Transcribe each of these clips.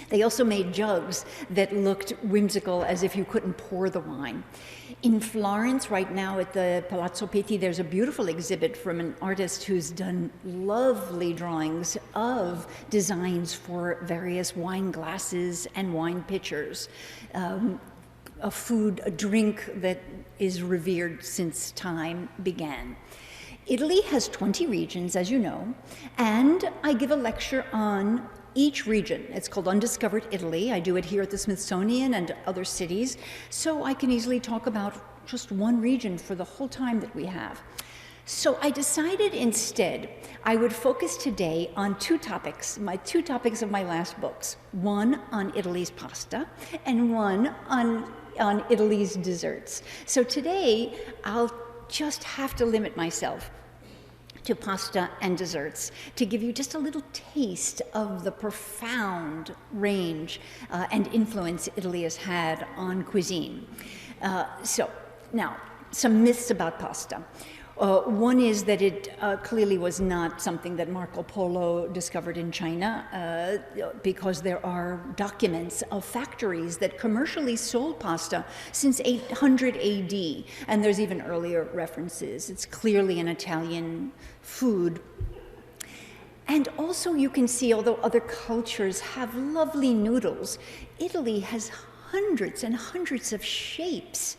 They also made jugs that looked whimsical, as if you couldn't pour the wine. In Florence, right now at the Palazzo Pitti, there's a beautiful exhibit from an artist who's done lovely drawings of designs for various wine glasses and wine pitchers. A drink that is revered since time began. Italy has 20 regions, as you know, and I give a lecture on each region. It's called Undiscovered Italy. I do it here at the Smithsonian and other cities, so I can easily talk about just one region for the whole time that we have. So I decided instead I would focus today on two topics of my last books. One on Italy's pasta and one on Italy's desserts. So today I'll just have to limit myself to pasta and desserts to give you just a little taste of the profound range and influence Italy has had on cuisine. So now, some myths about pasta. One is that it clearly was not something that Marco Polo discovered in China, because there are documents of factories that commercially sold pasta since 800 AD, and there's even earlier references. It's clearly an Italian food. And also you can see, although other cultures have lovely noodles, Italy has hundreds and hundreds of shapes.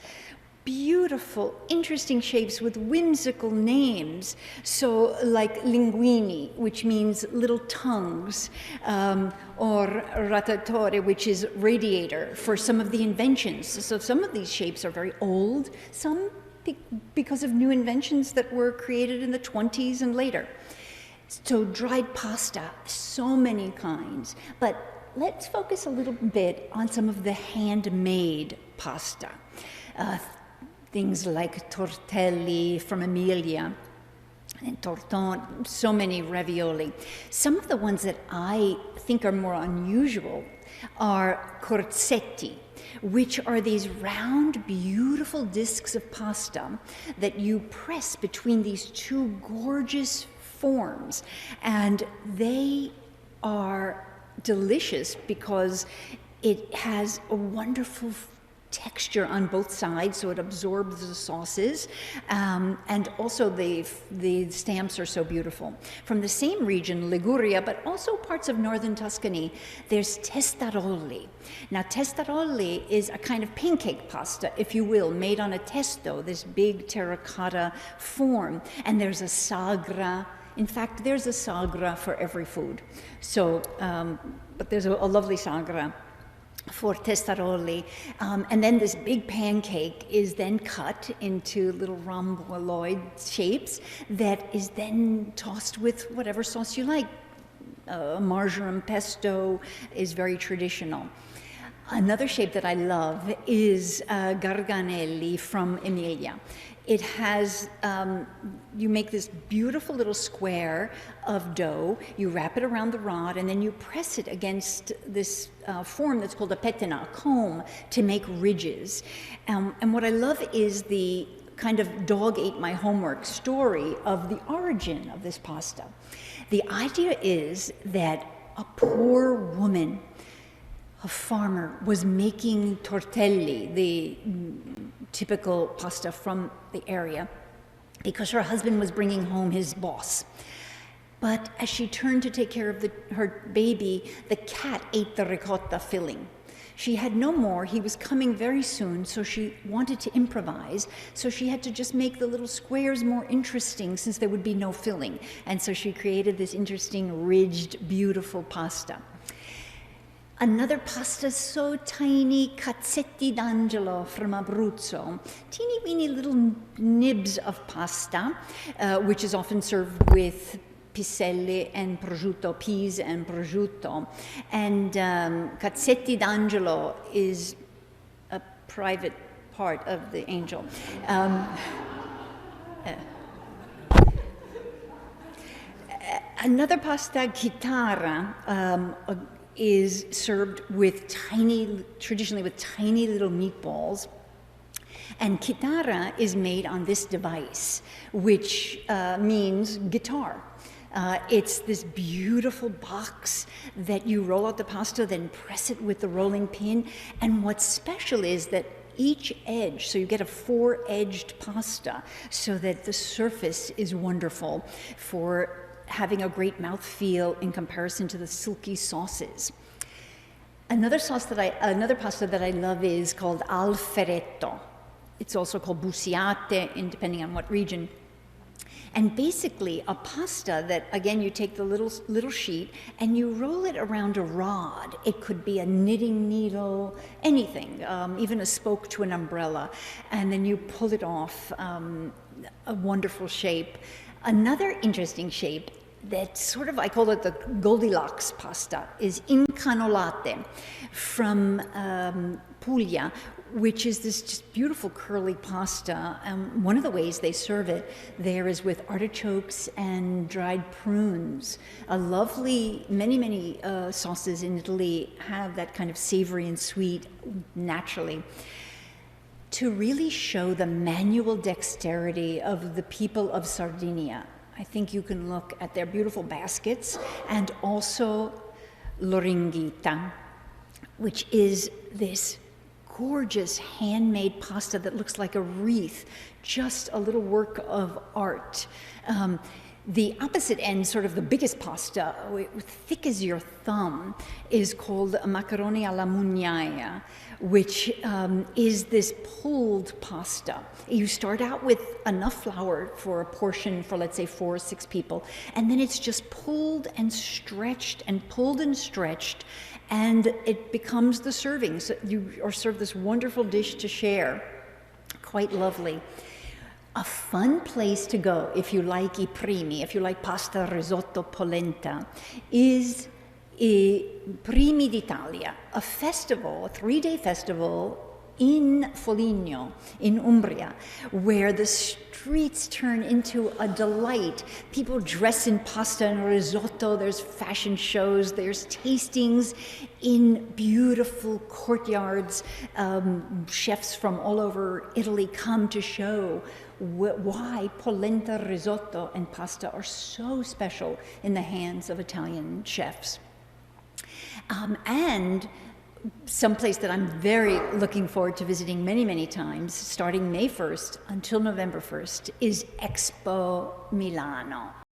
Beautiful, interesting shapes with whimsical names. So like linguini, which means little tongues, or ratatore, which is radiator for some of the inventions. So some of these shapes are very old, some because of new inventions that were created in the 20s and later. So dried pasta, so many kinds. But let's focus a little bit on some of the handmade pasta. Things like tortelli from Emilia and tortone, so many ravioli. Some of the ones that I think are more unusual are corzetti, which are these round, beautiful discs of pasta that you press between these two gorgeous forms. And they are delicious because it has a wonderful texture on both sides, so it absorbs the sauces, and also the stamps are so beautiful. From the same region, Liguria, but also parts of northern Tuscany, there's testaroli. Now, testaroli is a kind of pancake pasta, if you will, made on a testo, this big terracotta form, and there's a sagra. In fact, there's a sagra for every food. So, but there's a lovely sagra for testaroli, and then this big pancake is then cut into little rhomboid shapes that is then tossed with whatever sauce you like. Marjoram pesto is very traditional. Another shape that I love is garganelli from Emilia. It has, you make this beautiful little square of dough, you wrap it around the rod, and then you press it against this form that's called a petina, a comb, to make ridges. And what I love is the kind of dog ate my homework story of the origin of this pasta. The idea is that a poor woman, a farmer, was making tortelli, the typical pasta from the area, because her husband was bringing home his boss. But as she turned to take care of her baby, the cat ate the ricotta filling. She had no more. He was coming very soon, so she wanted to improvise. So she had to just make the little squares more interesting since there would be no filling. And so she created this interesting, ridged, beautiful pasta. Another pasta so tiny, cazzetti d'angelo from Abruzzo, teeny weeny little nibs of pasta, which is often served with piselle and prosciutto, peas and prosciutto. And cazzetti d'angelo is a private part of the angel. Another pasta, chitarra, is served with traditionally with tiny little meatballs. And chitarra is made on this device, which means guitar. It's this beautiful box that you roll out the pasta, then press it with the rolling pin. And what's special is that each edge, so you get a 4-edged pasta, so that the surface is wonderful for having a great mouthfeel in comparison to the silky sauces. Another pasta that I love is called alferetto. It's also called busiate, depending on what region. And basically a pasta that, again, you take the little sheet and you roll it around a rod. It could be a knitting needle, anything, even a spoke to an umbrella. And then you pull it off, a wonderful shape. Another interesting shape that sort of, I call it the Goldilocks pasta, is incanolate from Puglia, which is this just beautiful curly pasta. One of the ways they serve it there is with artichokes and dried prunes. A lovely, many sauces in Italy have that kind of savory and sweet naturally. To really show the manual dexterity of the people of Sardinia, I think you can look at their beautiful baskets and also l'oringhita, which is this gorgeous handmade pasta that looks like a wreath, just a little work of art. The opposite end, sort of the biggest pasta, thick as your thumb, is called macaroni alla mugnaia, which is this pulled pasta. You start out with enough flour for a portion for, let's say, 4 or 6 people, and then it's just pulled and stretched and pulled and stretched, and it becomes the serving. So you are served this wonderful dish to share. Quite lovely. A fun place to go if you like I primi, if you like pasta, risotto, polenta, is I Primi d'Italia, a festival, a 3-day festival in Foligno, in Umbria, where the streets turn into a delight. People dress in pasta and risotto, there's fashion shows, there's tastings in beautiful courtyards. Chefs from all over Italy come to show why polenta, risotto, and pasta are so special in the hands of Italian chefs. And someplace that I'm very looking forward to visiting many times, starting May 1st until November 1st, is Expo Milano.